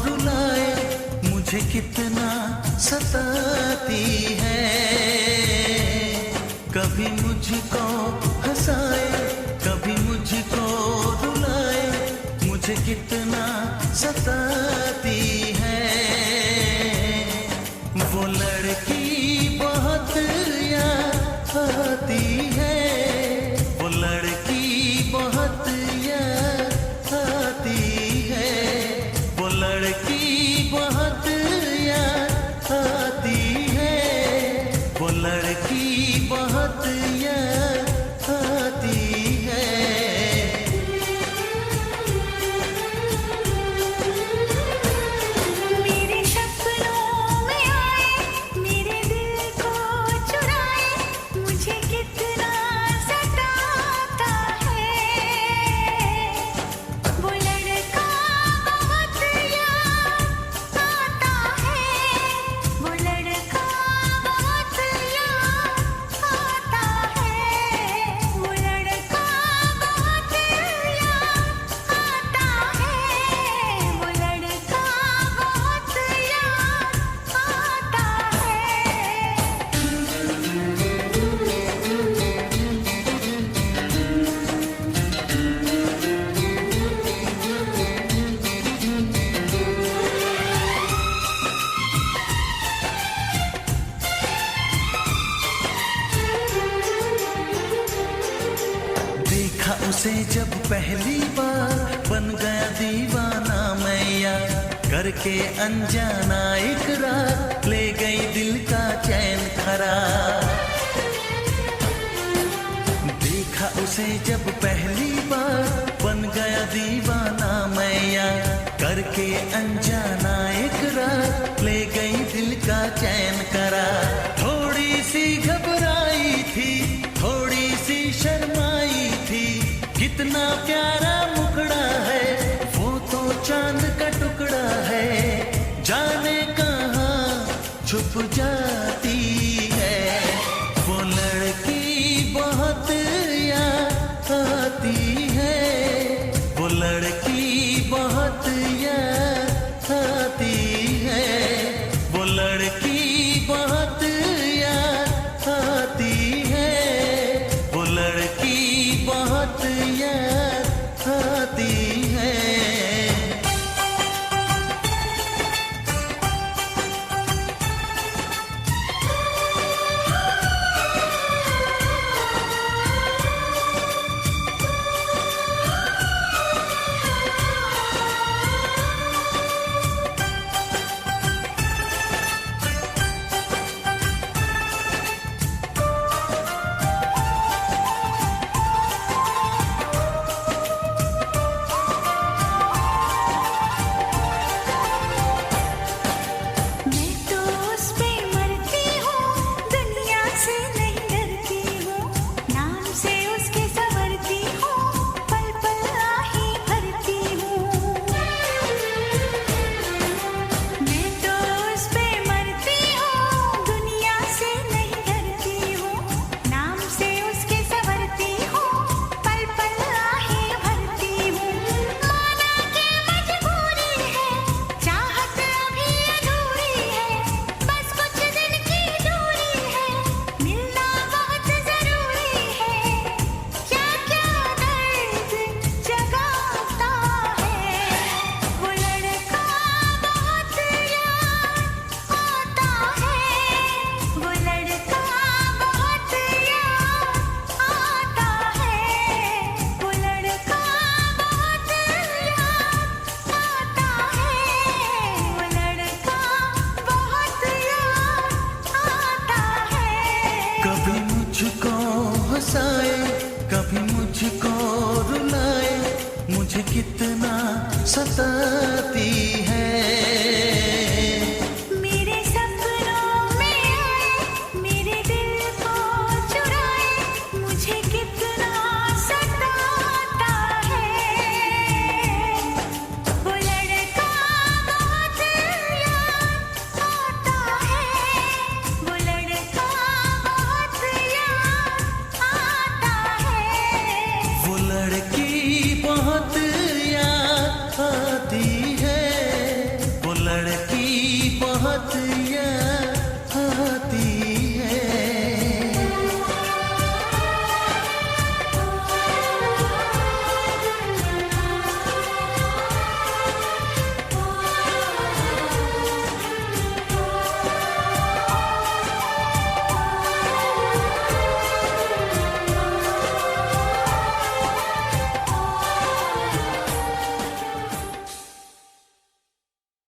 रुलाए, मुझे कितना सताती है। कभी मुझको हंसाए, कभी मुझको रुलाए, मुझे कितना सताती है। वो लड़की बहुत याद आती है, वो लड़की बहुत याद आती है, वो लड़की बहुत याद आती है, वो लड़की बहुत याद आती है। मेरे सपनों में आए, मेरे दिल को चुराए, मुझे कितना सताता है। वो लड़का बहुत याद आता है, वो लड़का बहुत याद आता है, वो लड़का बहुत याद आता है, वो लड़का बहुत याद आता देखा उसे जब पहली बार, बन गया दीवाना मैं यार। करके अनजाना इकरार, ले गई दिल का चैन करार। देखा उसे जब पहली बार, बन गया दीवाना मैं यार। करके अनजाना इकरार, ले गई दिल का चैन करार। थोड़ी सी घबराई थी, थोड़ी सी शर्माई थी, कितना प्यारा मुखड़ा है, वो तो चांद का टुकड़ा है। जाने कहाँ छुप जाती है, वो लड़की बहुत याद आती है, वो लड़की बहुत याद आती है, वो लड़की बहुत याद आती है, वो लड़की बहुत याद आती है। मैं तो उस पे मरती हूँ, दुनिया से नहीं डरती हूँ, नाम से उसके संवरती हूँ, पल पल आही भरती हूँ। मैं तो उस पे मरती हूँ, दुनिया से नहीं डरती हूँ, नाम से उसके संवरती हूँ, पल पल आही भरती हूँ। माना के मजबूरी है, चाहत अभी अधूरी है, बस कुछ दिन की दूरी है, मिलना बहुत जरूरी है। क्या क्या दर्द जगाता है, वो लड़का बहुत याद आता है, वो लड़का बहुत याद आता है, वो लड़का बहुत याद आता है, वो लड़का बहुत याद आता है। कभी मुझको हंसाए, कभी मुझको रुलाए, मुझे कितना सताती